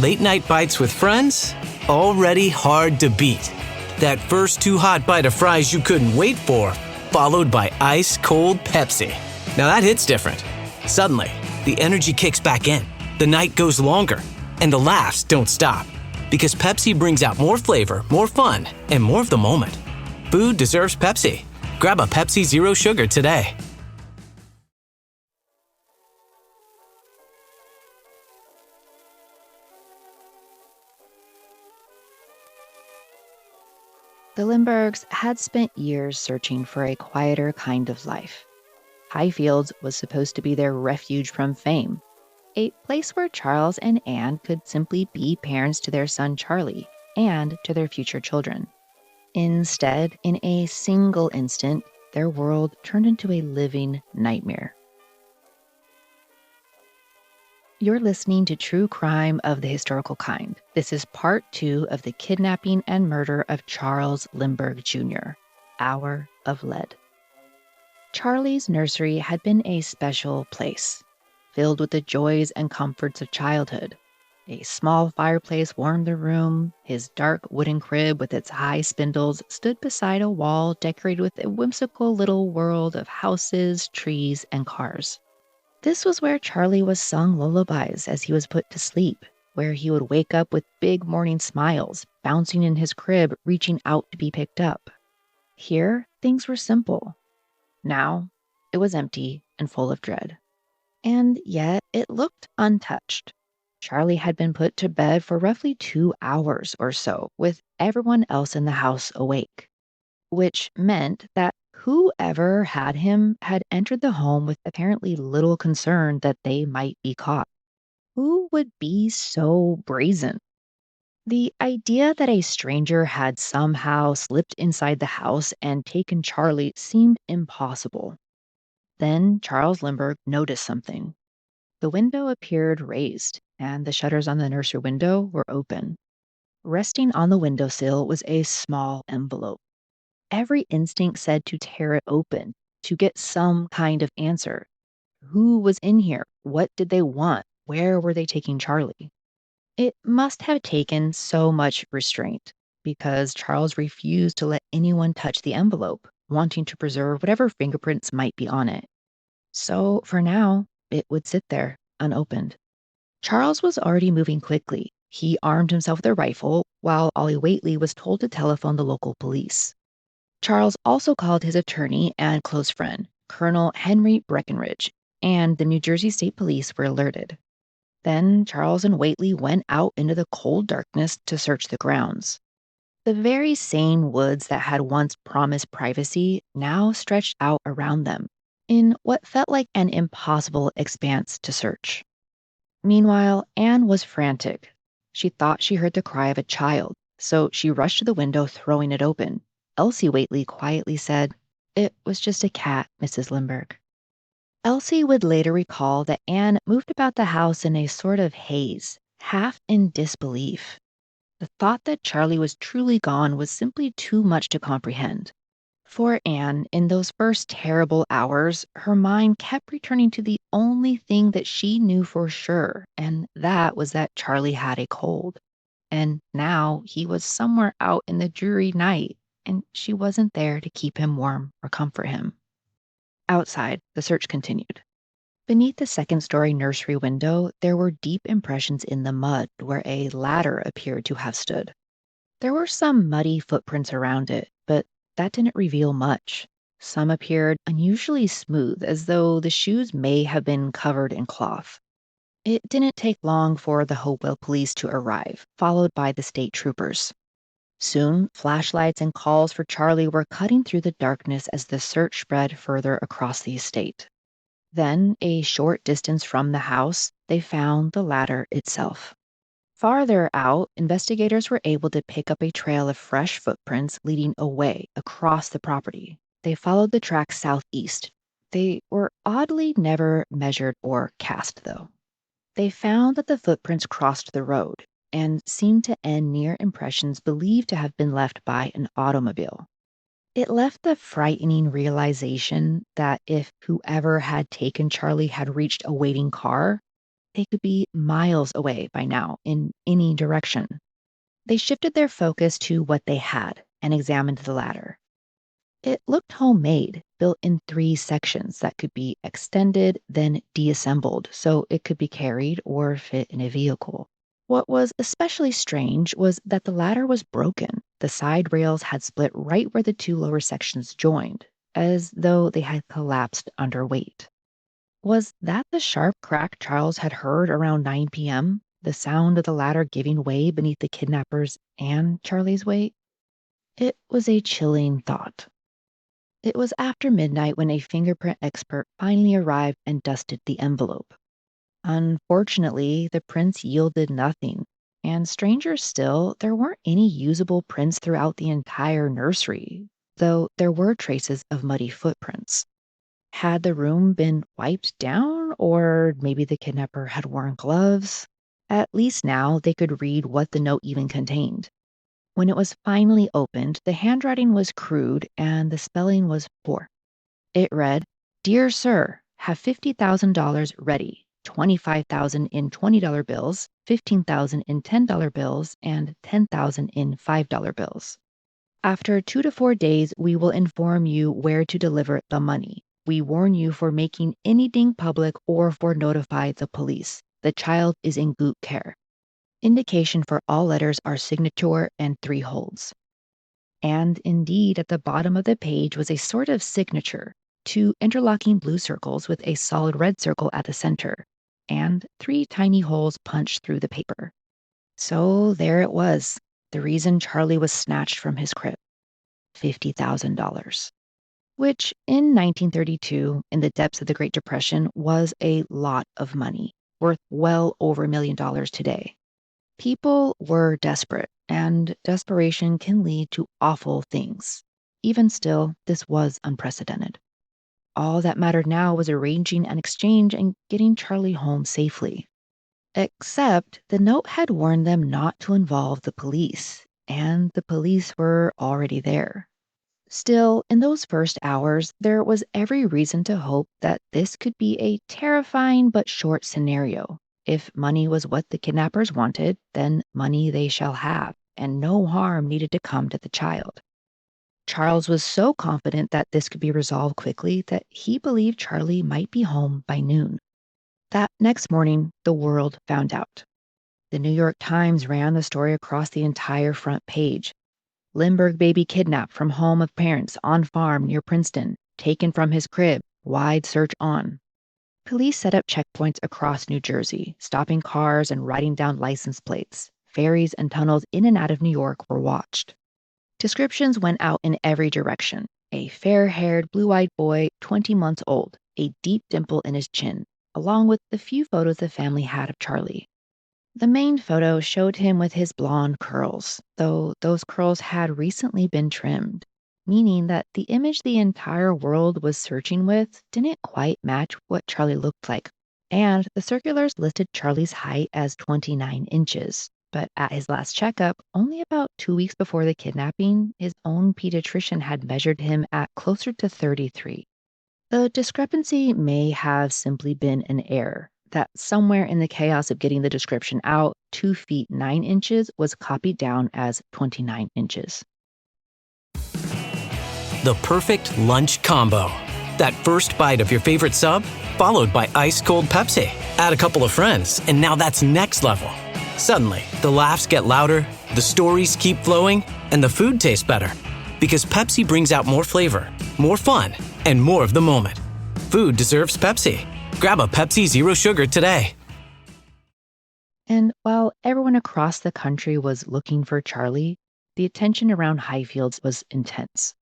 Late night bites with friends? Already hard to beat. That first too hot bite of fries you couldn't wait for, followed by ice cold Pepsi. Now that hits different. Suddenly, the energy kicks back in, the night goes longer, and the laughs don't stop. Because Pepsi brings out more flavor, more fun, and more of the moment. Food deserves Pepsi. Grab a Pepsi Zero Sugar today. The Lindberghs had spent years searching for a quieter kind of life. Highfields was supposed to be their refuge from fame, a place where Charles and Anne could simply be parents to their son Charlie and to their future children. Instead, in a single instant, their world turned into a living nightmare. You're listening to True Crime of the Historical Kind. This is part 2 of the kidnapping and murder of Charles Lindbergh Jr., Hour of Lead. Charlie's nursery had been a special place, filled with the joys and comforts of childhood. A small fireplace warmed the room. His dark wooden crib with its high spindles stood beside a wall decorated with a whimsical little world of houses, trees, and cars. This was where Charlie was sung lullabies as he was put to sleep, where he would wake up with big morning smiles, bouncing in his crib, reaching out to be picked up. Here, things were simple. Now, it was empty and full of dread. And yet, it looked untouched. Charlie had been put to bed for roughly 2 hours or so, with everyone else in the house awake, which meant that whoever had him had entered the home with apparently little concern that they might be caught. Who would be so brazen? The idea that a stranger had somehow slipped inside the house and taken Charlie seemed impossible. Then Charles Lindbergh noticed something. The window appeared raised, and the shutters on the nursery window were open. Resting on the windowsill was a small envelope. Every instinct said to tear it open, to get some kind of answer. Who was in here? What did they want? Where were they taking Charlie? It must have taken so much restraint, because Charles refused to let anyone touch the envelope, wanting to preserve whatever fingerprints might be on it. So, for now, it would sit there, unopened. Charles was already moving quickly. He armed himself with a rifle, while Ollie Whately was told to telephone the local police. Charles also called his attorney and close friend, Colonel Henry Breckinridge, and the New Jersey State Police were alerted. Then Charles and Whately went out into the cold darkness to search the grounds. The very same woods that had once promised privacy now stretched out around them, in what felt like an impossible expanse to search. Meanwhile, Anne was frantic. She thought she heard the cry of a child, so she rushed to the window, throwing it open. Elsie Whately quietly said, "It was just a cat, Mrs. Lindbergh." Elsie would later recall that Anne moved about the house in a sort of haze, half in disbelief. The thought that Charlie was truly gone was simply too much to comprehend. For Anne, in those first terrible hours, her mind kept returning to the only thing that she knew for sure, and that was that Charlie had a cold. And now he was somewhere out in the dreary night, and she wasn't there to keep him warm or comfort him. Outside, the search continued. Beneath the second-story nursery window, there were deep impressions in the mud where a ladder appeared to have stood. There were some muddy footprints around it, but that didn't reveal much. Some appeared unusually smooth, as though the shoes may have been covered in cloth. It didn't take long for the Hopewell police to arrive, followed by the state troopers. Soon, flashlights and calls for Charlie were cutting through the darkness as the search spread further across the estate. Then, a short distance from the house, they found the ladder itself. Farther out, investigators were able to pick up a trail of fresh footprints leading away across the property. They followed the tracks southeast. They were oddly never measured or cast, though. They found that the footprints crossed the road and seemed to end near impressions believed to have been left by an automobile. It left the frightening realization that if whoever had taken Charlie had reached a waiting car, they could be miles away by now in any direction. They shifted their focus to what they had and examined the ladder. It looked homemade, built in 3 sections that could be extended, then deassembled so it could be carried or fit in a vehicle. What was especially strange was that the ladder was broken. The side rails had split right where the 2 lower sections joined, as though they had collapsed under weight. Was that the sharp crack Charles had heard around 9 p.m.? The sound of the ladder giving way beneath the kidnappers and Charlie's weight? It was a chilling thought. It was after midnight when a fingerprint expert finally arrived and dusted the envelope. Unfortunately, the prints yielded nothing. And stranger still, there weren't any usable prints throughout the entire nursery, though there were traces of muddy footprints. Had the room been wiped down, or maybe the kidnapper had worn gloves? At least now they could read what the note even contained. When it was finally opened, the handwriting was crude and the spelling was poor. It read, "Dear Sir, have $50,000 ready. 25,000 in $20 bills, 15,000 in $10 bills, and 10,000 in $5 bills. After 2 to 4 days, we will inform you where to deliver the money. We warn you for making anything public or for notify the police. The child is in good care. Indication for all letters are signature and 3 holds." And indeed, at the bottom of the page was a sort of signature, 2 interlocking blue circles with a solid red circle at the center, and 3 tiny holes punched through the paper. So there it was, the reason Charlie was snatched from his crib. $50,000. Which, in 1932, in the depths of the Great Depression, was a lot of money, worth well over $1 million today. People were desperate, and desperation can lead to awful things. Even still, this was unprecedented. All that mattered now was arranging an exchange and getting Charlie home safely. Except the note had warned them not to involve the police, and the police were already there. Still, in those first hours, there was every reason to hope that this could be a terrifying but short scenario. If money was what the kidnappers wanted, then money they shall have, and no harm needed to come to the child. Charles was so confident that this could be resolved quickly that he believed Charlie might be home by noon. That next morning, the world found out. The New York Times ran the story across the entire front page. "Lindbergh baby kidnapped from home of parents on farm near Princeton, taken from his crib, wide search on." Police set up checkpoints across New Jersey, stopping cars and writing down license plates. Ferries and tunnels in and out of New York were watched. Descriptions went out in every direction. A fair-haired, blue-eyed boy, 20 months old, a deep dimple in his chin, along with the few photos the family had of Charlie. The main photo showed him with his blonde curls, though those curls had recently been trimmed, meaning that the image the entire world was searching with didn't quite match what Charlie looked like. And the circulars listed Charlie's height as 29 inches. But at his last checkup, only about 2 weeks before the kidnapping, his own pediatrician had measured him at closer to 33. The discrepancy may have simply been an error, that somewhere in the chaos of getting the description out, 2 feet 9 inches was copied down as 29 inches. The perfect lunch combo. That first bite of your favorite sub, followed by ice-cold Pepsi. Add a couple of friends, and now that's next level. Suddenly, the laughs get louder, the stories keep flowing, and the food tastes better. Because Pepsi brings out more flavor, more fun, and more of the moment. Food deserves Pepsi. Grab a Pepsi Zero Sugar today. And while everyone across the country was looking for Charlie, the attention around Highfields was intense.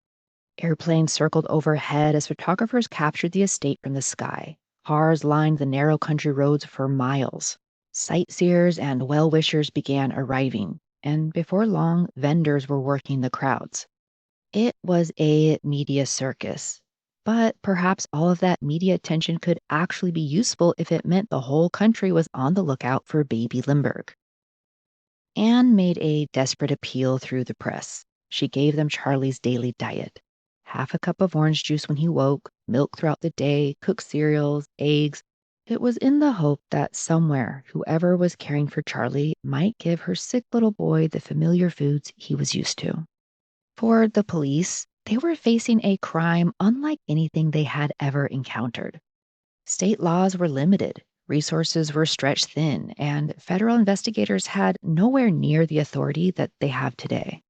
Airplanes circled overhead as photographers captured the estate from the sky. Cars lined the narrow country roads for miles. Sightseers and well-wishers began arriving, and before long, vendors were working the crowds. It was a media circus. But perhaps all of that media attention could actually be useful if it meant the whole country was on the lookout for baby Lindbergh. Anne made a desperate appeal through the press. She gave them Charlie's daily diet. Half a cup of orange juice when he woke, milk throughout the day, cooked cereals, eggs, It was in the hope that somewhere, whoever was caring for Charlie might give her sick little boy the familiar foods he was used to. For the police, they were facing a crime unlike anything they had ever encountered. State laws were limited, resources were stretched thin, and federal investigators had nowhere near the authority that they have today.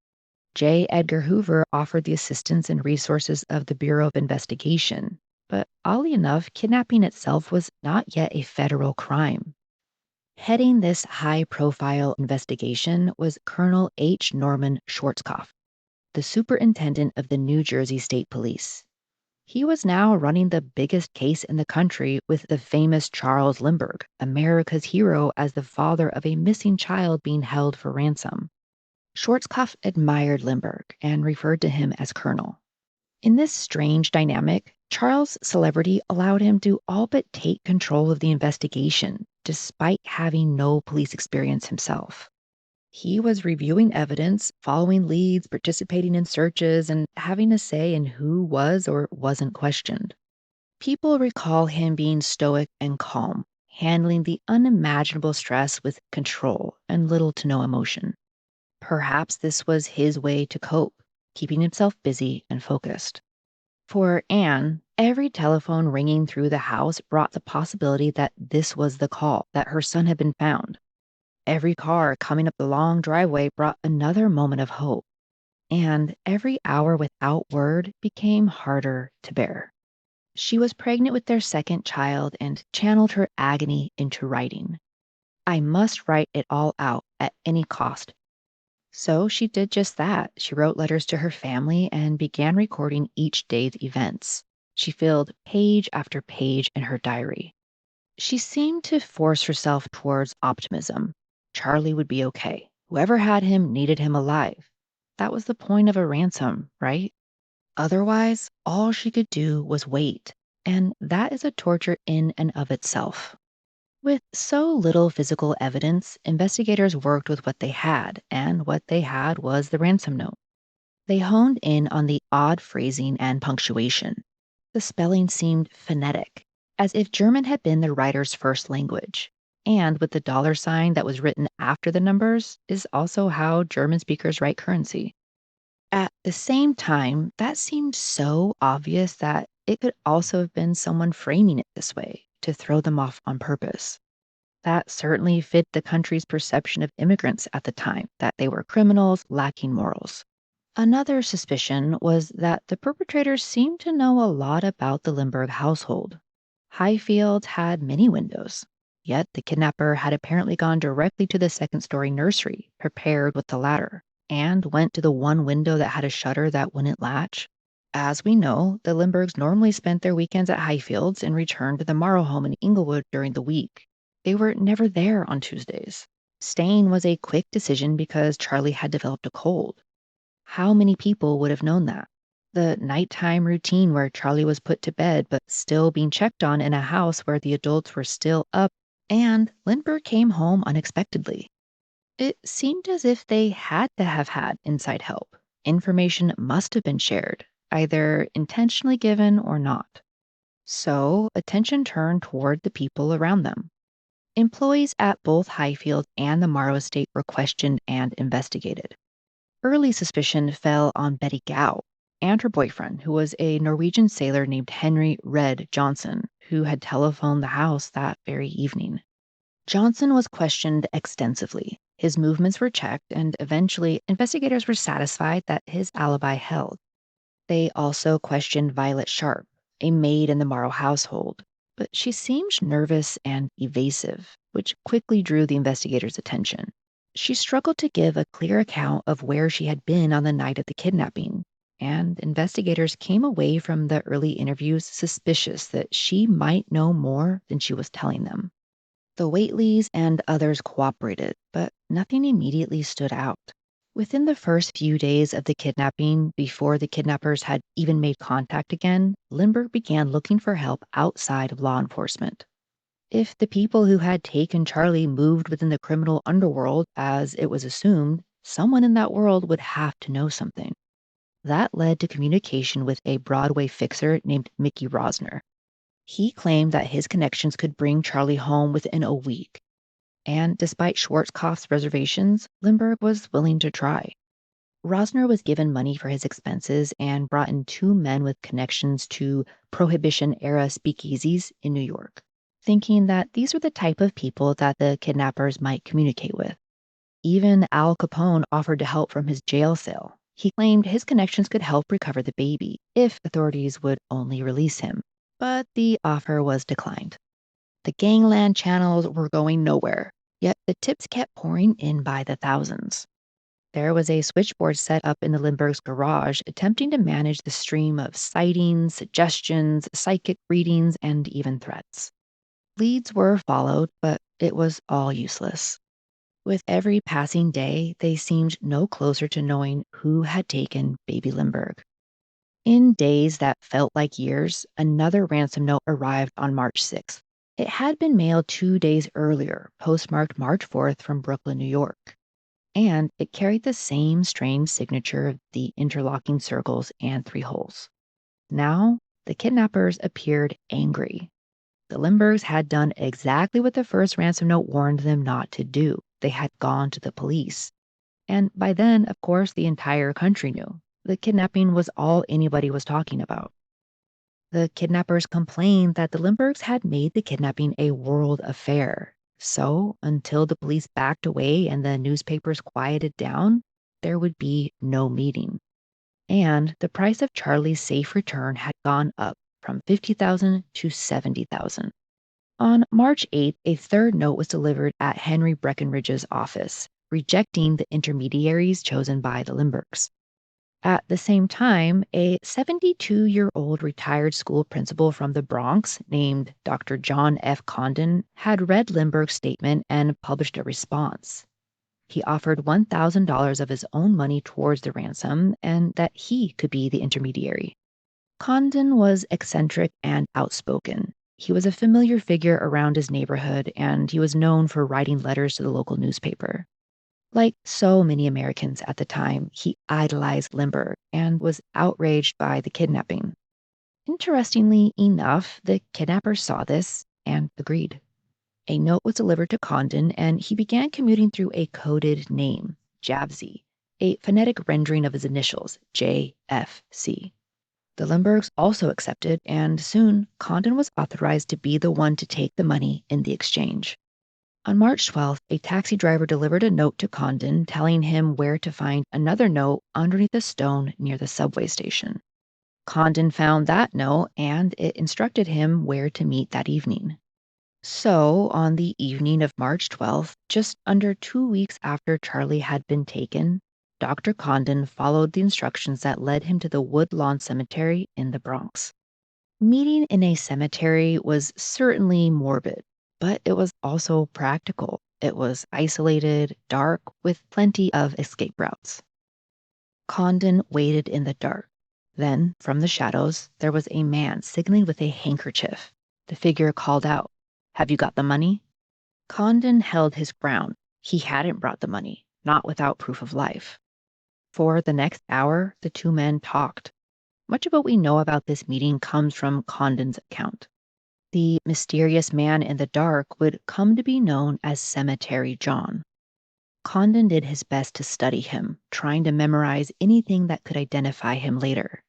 J. Edgar Hoover offered the assistance and resources of the Bureau of Investigation, but oddly enough, kidnapping itself was not yet a federal crime. Heading this high profile investigation was Colonel H. Norman Schwarzkopf, the superintendent of the New Jersey State Police. He was now running the biggest case in the country with the famous Charles Lindbergh, America's hero as the father of a missing child being held for ransom. Schwarzkopf admired Lindbergh and referred to him as Colonel. In this strange dynamic, Charles' celebrity allowed him to all but take control of the investigation, despite having no police experience himself. He was reviewing evidence, following leads, participating in searches, and having a say in who was or wasn't questioned. People recall him being stoic and calm, handling the unimaginable stress with control and little to no emotion. Perhaps this was his way to cope, keeping himself busy and focused. For Anne, every telephone ringing through the house brought the possibility that this was the call, that her son had been found. Every car coming up the long driveway brought another moment of hope. And every hour without word became harder to bear. She was pregnant with their second child and channeled her agony into writing. I must write it all out at any cost. So she did just that. She wrote letters to her family and began recording each day's events. She filled page after page in her diary. She seemed to force herself towards optimism. Charlie would be okay. Whoever had him needed him alive. That was the point of a ransom, right? Otherwise, all she could do was wait. And that is a torture in and of itself. With so little physical evidence, investigators worked with what they had, and what they had was the ransom note. They honed in on the odd phrasing and punctuation. The spelling seemed phonetic, as if German had been the writer's first language. And with the $sign that was written after the numbers is also how German speakers write currency. At the same time, that seemed so obvious that it could also have been someone framing it this way to throw them off on purpose. That certainly fit the country's perception of immigrants at the time, that they were criminals lacking morals. Another suspicion was that the perpetrators seemed to know a lot about the Lindbergh household. Highfield had many windows, yet the kidnapper had apparently gone directly to the second-story nursery, prepared with the ladder, and went to the one window that had a shutter that wouldn't latch. As we know, the Lindberghs normally spent their weekends at Highfields and returned to the Morrow home in Inglewood during the week. They were never there on Tuesdays. Staying was a quick decision because Charlie had developed a cold. How many people would have known that? The nighttime routine where Charlie was put to bed but still being checked on in a house where the adults were still up, and Lindbergh came home unexpectedly. It seemed as if they had to have had inside help. Information must have been shared, either intentionally given or not. So attention turned toward the people around them. Employees at both Highfield and the Morrow estate were questioned and investigated. Early suspicion fell on Betty Gow and her boyfriend, who was a Norwegian sailor named Henry Red Johnson, who had telephoned the house that very evening. Johnson was questioned extensively. His movements were checked, and eventually investigators were satisfied that his alibi held. They also questioned Violet Sharp, a maid in the Morrow household, but she seemed nervous and evasive, which quickly drew the investigators' attention. She struggled to give a clear account of where she had been on the night of the kidnapping, and investigators came away from the early interviews suspicious that she might know more than she was telling them. The Whateleys and others cooperated, but nothing immediately stood out. Within the first few days of the kidnapping, before the kidnappers had even made contact again, Lindbergh began looking for help outside of law enforcement. If the people who had taken Charlie moved within the criminal underworld, as it was assumed, someone in that world would have to know something. That led to communication with a Broadway fixer named Mickey Rosner. He claimed that his connections could bring Charlie home within a week. And despite Schwarzkopf's reservations, Lindbergh was willing to try. Rosner was given money for his expenses and brought in two men with connections to Prohibition-era speakeasies in New York, thinking that these were the type of people that the kidnappers might communicate with. Even Al Capone offered to help from his jail cell. He claimed his connections could help recover the baby if authorities would only release him. But the offer was declined. The gangland channels were going nowhere, yet the tips kept pouring in by the thousands. There was a switchboard set up in the Lindbergh's garage attempting to manage the stream of sightings, suggestions, psychic readings, and even threats. Leads were followed, but it was all useless. With every passing day, they seemed no closer to knowing who had taken baby Lindbergh. In days that felt like years, another ransom note arrived on March 6th. It had been mailed 2 days earlier, postmarked March 4th from Brooklyn, New York. And it carried the same strange signature of the interlocking circles and three holes. Now, the kidnappers appeared angry. The Lindberghs had done exactly what the first ransom note warned them not to do. They had gone to the police. And by then, of course, the entire country knew. The kidnapping was all anybody was talking about. The kidnappers complained that the Lindberghs had made the kidnapping a world affair. So, until the police backed away and the newspapers quieted down, there would be no meeting. And the price of Charlie's safe return had gone up from $50,000 to $70,000. On March 8th, a third note was delivered at Henry Breckinridge's office, rejecting the intermediaries chosen by the Lindberghs. At the same time, a 72-year-old retired school principal from the Bronx named Dr. John F. Condon had read Lindbergh's statement and published a response. He offered $1,000 of his own money towards the ransom and that he could be the intermediary. Condon was eccentric and outspoken. He was a familiar figure around his neighborhood, and he was known for writing letters to the local newspaper. Like so many Americans at the time, he idolized Lindbergh and was outraged by the kidnapping. Interestingly enough, the kidnappers saw this and agreed. A note was delivered to Condon, and he began commuting through a coded name, Javzi, a phonetic rendering of his initials, JFC. The Lindberghs also accepted, and soon Condon was authorized to be the one to take the money in the exchange. On March 12th, a taxi driver delivered a note to Condon telling him where to find another note underneath a stone near the subway station. Condon found that note, and it instructed him where to meet that evening. So, on the evening of March 12th, just under 2 weeks after Charlie had been taken, Dr. Condon followed the instructions that led him to the Woodlawn Cemetery in the Bronx. Meeting in a cemetery was certainly morbid, but it was also practical. It was isolated, dark, with plenty of escape routes. Condon waited in the dark. Then, from the shadows, there was a man signaling with a handkerchief. The figure called out, "Have you got the money?" Condon held his ground. He hadn't brought the money, not without proof of life. For the next hour, the two men talked. Much of what we know about this meeting comes from Condon's account. The mysterious man in the dark would come to be known as Cemetery John. Condon did his best to study him, trying to memorize anything that could identify him later.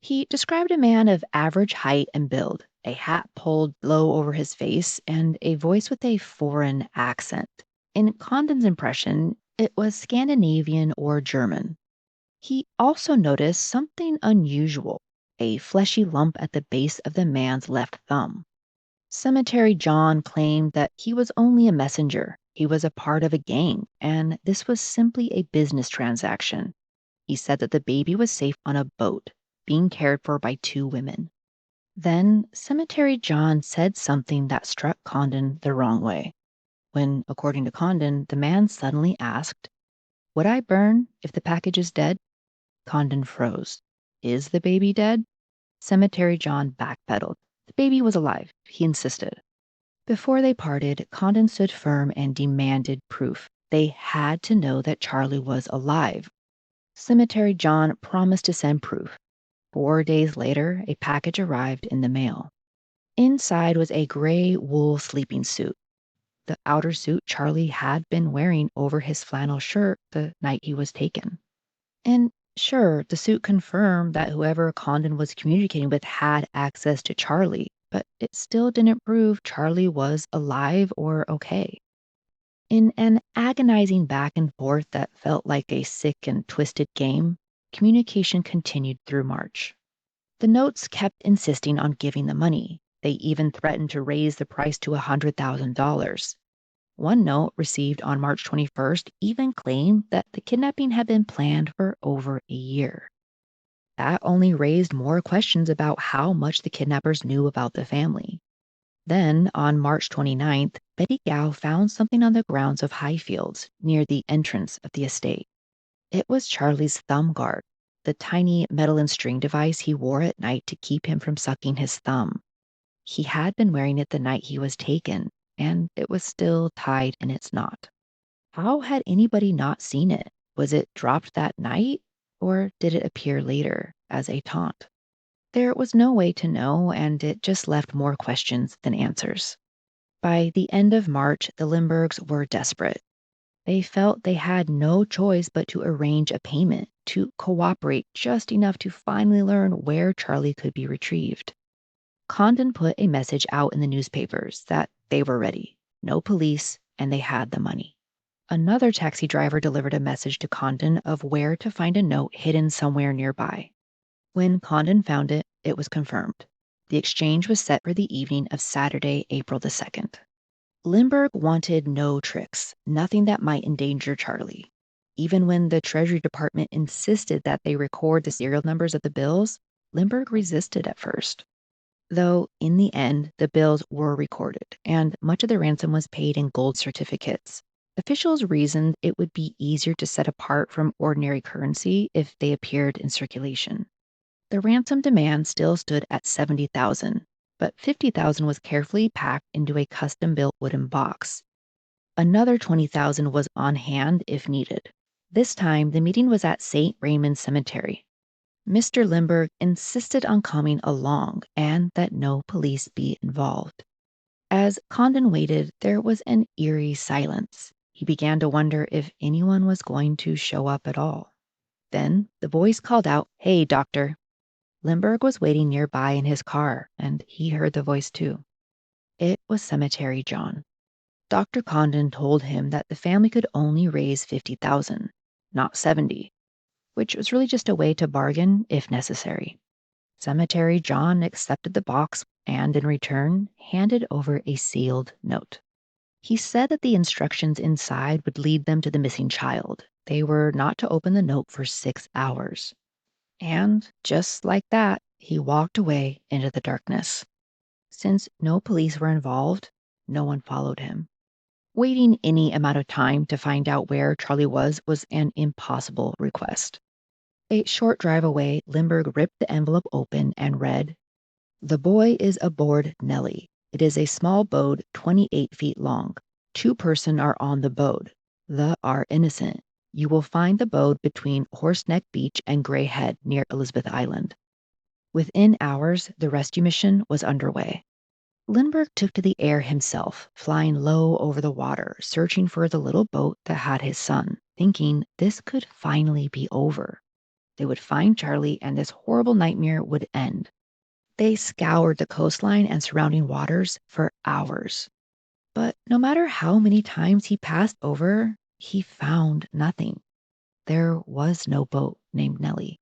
He described a man of average height and build, a hat pulled low over his face, and a voice with a foreign accent. In Condon's impression, it was Scandinavian or German. He also noticed something unusual, a fleshy lump at the base of the man's left thumb. Cemetery John claimed that he was only a messenger. He was a part of a gang, and this was simply a business transaction. He said that the baby was safe on a boat, being cared for by two women. Then Cemetery John said something that struck Condon the wrong way. When, according to Condon, the man suddenly asked, "Would I burn if the package is dead?" Condon froze. "Is the baby dead?" Cemetery John backpedaled. The baby was alive, he insisted. Before they parted, Condon stood firm and demanded proof. They had to know that Charlie was alive. Cemetery John promised to send proof. 4 days later, a package arrived in the mail. Inside was a gray wool sleeping suit, the outer suit Charlie had been wearing over his flannel shirt the night he was taken. And sure, the suit confirmed that whoever Condon was communicating with had access to Charlie, but it still didn't prove Charlie was alive or okay. In an agonizing back and forth that felt like a sick and twisted game, communication continued through March. The notes kept insisting on giving the money. They even threatened to raise the price to $100,000. One note received on March 21st even claimed that the kidnapping had been planned for over a year. That only raised more questions about how much the kidnappers knew about the family. Then, on March 29th, Betty Gao found something on the grounds of Highfields, near the entrance of the estate. It was Charlie's thumb guard, the tiny metal and string device he wore at night to keep him from sucking his thumb. He had been wearing it the night he was taken, and it was still tied in its knot. How had anybody not seen it? Was it dropped that night, or did it appear later as a taunt? There was no way to know, and it just left more questions than answers. By the end of March, the Lindberghs were desperate. They felt they had no choice but to arrange a payment, to cooperate just enough to finally learn where Charlie could be retrieved. Condon put a message out in the newspapers that they were ready, no police, and they had the money. Another taxi driver delivered a message to Condon of where to find a note hidden somewhere nearby. When Condon found it, it was confirmed. The exchange was set for the evening of Saturday, April the 2nd. Lindbergh wanted no tricks, nothing that might endanger Charlie. Even when the Treasury Department insisted that they record the serial numbers of the bills, Lindbergh resisted at first. Though, in the end, the bills were recorded, and much of the ransom was paid in gold certificates. Officials reasoned it would be easier to set apart from ordinary currency if they appeared in circulation. The ransom demand still stood at $70,000, but $50,000 was carefully packed into a custom-built wooden box. Another $20,000 was on hand if needed. This time, the meeting was at St. Raymond's Cemetery. Mr. Lindbergh insisted on coming along and that no police be involved. As Condon waited, there was an eerie silence. He began to wonder if anyone was going to show up at all. Then the voice called out, "Hey, doctor." Lindbergh was waiting nearby in his car, and he heard the voice too. It was Cemetery John. Dr. Condon told him that the family could only raise $50,000, not $70,000. Which was really just a way to bargain if necessary. Cemetery John accepted the box and, in return, handed over a sealed note. He said that the instructions inside would lead them to the missing child. They were not to open the note for 6 hours. And, just like that, he walked away into the darkness. Since no police were involved, no one followed him. Waiting any amount of time to find out where Charlie was an impossible request. A short drive away, Lindbergh ripped the envelope open and read, "The boy is aboard Nellie. It is a small boat 28 feet long. 2 persons are on the boat. The are innocent. You will find the boat between Horseneck Beach and Gray Head near Elizabeth Island." Within hours, the rescue mission was underway. Lindbergh took to the air himself, flying low over the water, searching for the little boat that had his son, thinking this could finally be over. They would find Charlie and this horrible nightmare would end. They scoured the coastline and surrounding waters for hours. But no matter how many times he passed over, he found nothing. There was no boat named Nellie.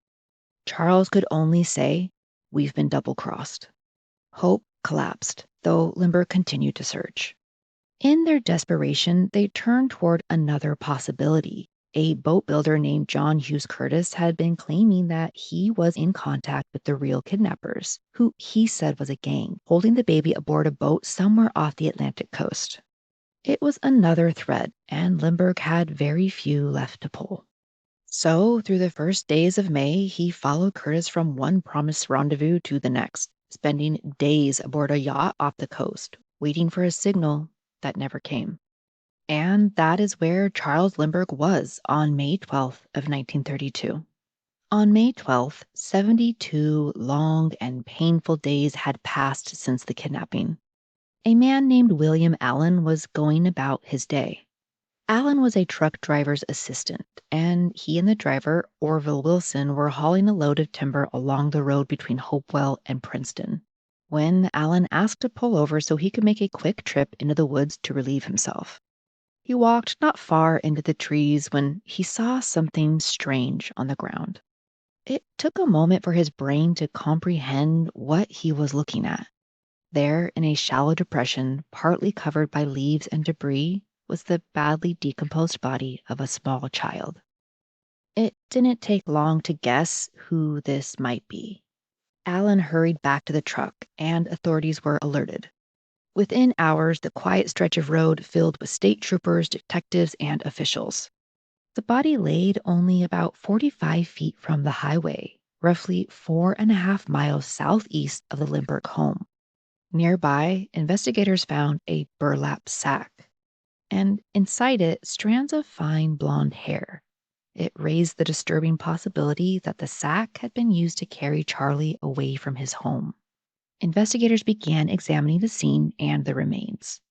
Charles could only say, "We've been double-crossed." Hope collapsed, though Lindbergh continued to search. In their desperation, they turned toward another possibility. A boat builder named John Hughes Curtis had been claiming that he was in contact with the real kidnappers, who he said was a gang, holding the baby aboard a boat somewhere off the Atlantic coast. It was another thread, and Lindbergh had very few left to pull. So, through the first days of May, he followed Curtis from one promised rendezvous to the next, spending days aboard a yacht off the coast, waiting for a signal that never came. And that is where Charles Lindbergh was on May 12th of 1932. On May 12th, 72 long and painful days had passed since the kidnapping. A man named William Allen was going about his day. Allen was a truck driver's assistant, and he and the driver, Orville Wilson, were hauling a load of timber along the road between Hopewell and Princeton, when Allen asked to pull over so he could make a quick trip into the woods to relieve himself. He walked not far into the trees when he saw something strange on the ground. It took a moment for his brain to comprehend what he was looking at. There, in a shallow depression, partly covered by leaves and debris, was the badly decomposed body of a small child. It didn't take long to guess who this might be. Allen hurried back to the truck, and authorities were alerted. Within hours, the quiet stretch of road filled with state troopers, detectives, and officials. The body laid only about 45 feet from the highway, roughly 4.5 miles southeast of the Lindbergh home. Nearby, investigators found a burlap sack, and inside it, strands of fine blonde hair. It raised the disturbing possibility that the sack had been used to carry Charlie away from his home. Investigators began examining the scene and the remains.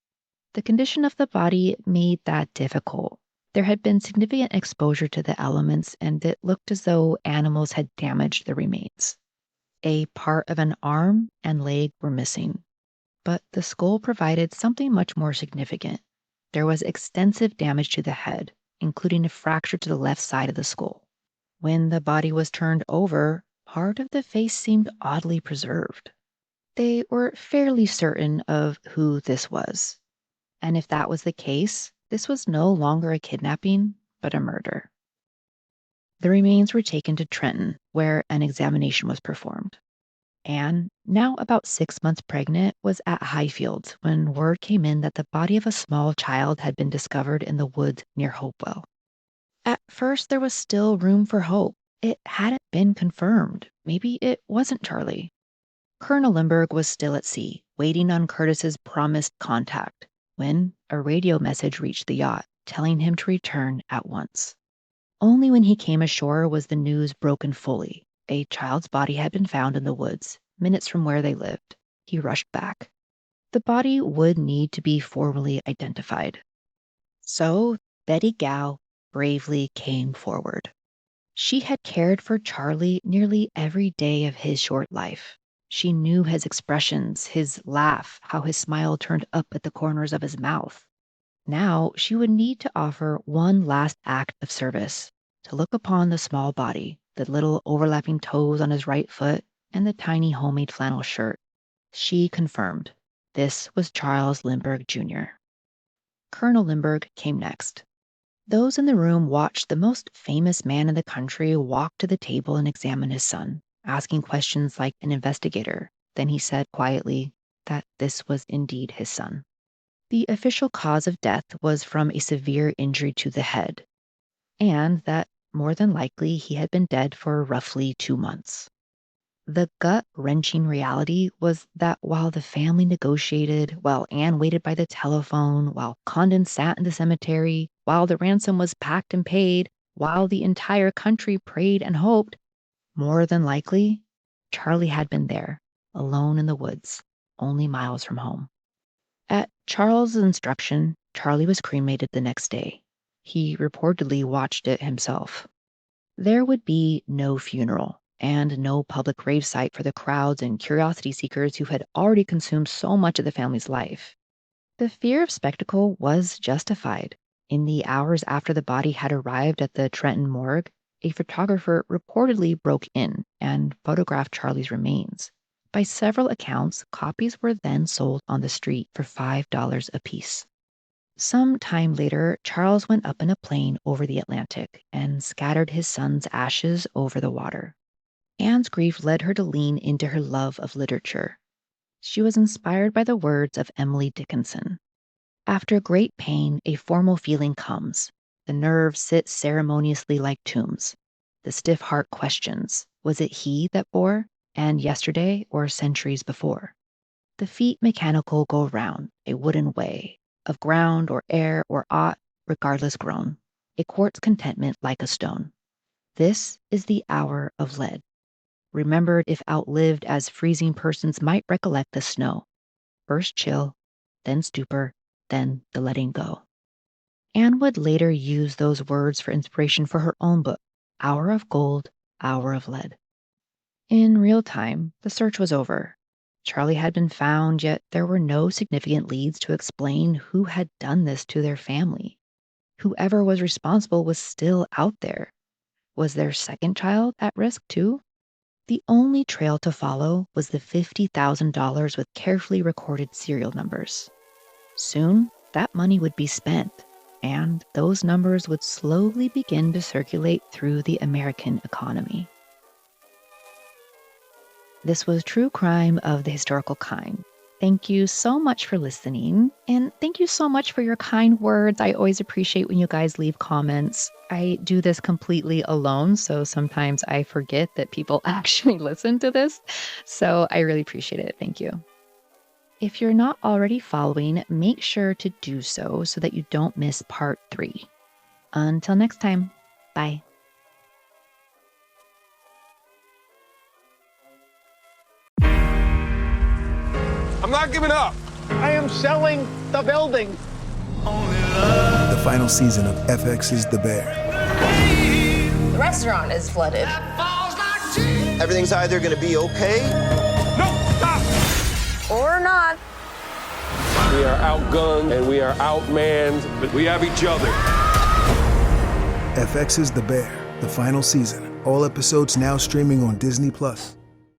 The condition of the body made that difficult. There had been significant exposure to the elements, and it looked as though animals had damaged the remains. A part of an arm and leg were missing, but the skull provided something much more significant. There was extensive damage to the head, including a fracture to the left side of the skull. When the body was turned over, part of the face seemed oddly preserved. They were fairly certain of who this was. And if that was the case, this was no longer a kidnapping, but a murder. The remains were taken to Trenton, where an examination was performed. Anne, now about 6 months pregnant, was at Highfields when word came in that the body of a small child had been discovered in the woods near Hopewell. At first, there was still room for hope. It hadn't been confirmed. Maybe it wasn't Charlie. Colonel Lindbergh was still at sea, waiting on Curtis's promised contact, when a radio message reached the yacht, telling him to return at once. Only when he came ashore was the news broken fully. A child's body had been found in the woods, minutes from where they lived. He rushed back. The body would need to be formally identified. So Betty Gow bravely came forward. She had cared for Charlie nearly every day of his short life. She knew his expressions, his laugh, how his smile turned up at the corners of his mouth. Now she would need to offer one last act of service, to look upon the small body, the little overlapping toes on his right foot, and the tiny homemade flannel shirt. She confirmed this was Charles Lindbergh Jr. Colonel Lindbergh came next. Those in the room watched the most famous man in the country walk to the table and examine his son, asking questions like an investigator. Then he said quietly that this was indeed his son. The official cause of death was from a severe injury to the head, and that more than likely he had been dead for roughly 2 months. The gut-wrenching reality was that while the family negotiated, while Anne waited by the telephone, while Condon sat in the cemetery, while the ransom was packed and paid, while the entire country prayed and hoped, more than likely, Charlie had been there, alone in the woods, only miles from home. At Charles's instruction, Charlie was cremated the next day. He reportedly watched it himself. There would be no funeral and no public gravesite for the crowds and curiosity seekers who had already consumed so much of the family's life. The fear of spectacle was justified. In the hours after the body had arrived at the Trenton morgue, a photographer reportedly broke in and photographed Charlie's remains. By several accounts, copies were then sold on the street for $5 apiece. Some time later, Charles went up in a plane over the Atlantic and scattered his son's ashes over the water. Anne's grief led her to lean into her love of literature. She was inspired by the words of Emily Dickinson. After great pain, a formal feeling comes. The nerves sit ceremoniously like tombs. The stiff heart questions, was it he that bore, and yesterday or centuries before? The feet mechanical go round, a wooden way, of ground or air or aught, regardless grown, a quartz contentment like a stone. This is the hour of lead, remembered if outlived as freezing persons might recollect the snow. First chill, then stupor, then the letting go. Anne would later use those words for inspiration for her own book, Hour of Gold, Hour of Lead. In real time, the search was over. Charlie had been found, yet there were no significant leads to explain who had done this to their family. Whoever was responsible was still out there. Was their second child at risk too? The only trail to follow was the $50,000 with carefully recorded serial numbers. Soon, that money would be spent, and those numbers would slowly begin to circulate through the American economy. This was True Crime of the Historical Kind. Thank you so much for listening, and thank you so much for your kind words. I always appreciate when you guys leave comments. I do this completely alone, so sometimes I forget that people actually listen to this. So I really appreciate it. Thank you. If you're not already following, make sure to do so that you don't miss part 3. Until next time, bye. I'm not giving up. I am selling the building. The final season of FX's The Bear. The restaurant is flooded. Everything's either gonna be okay. No, stop! Or not. We are outgunned and we are outmanned, but we have each other. FX's The Bear, the final season. All episodes now streaming on Disney+.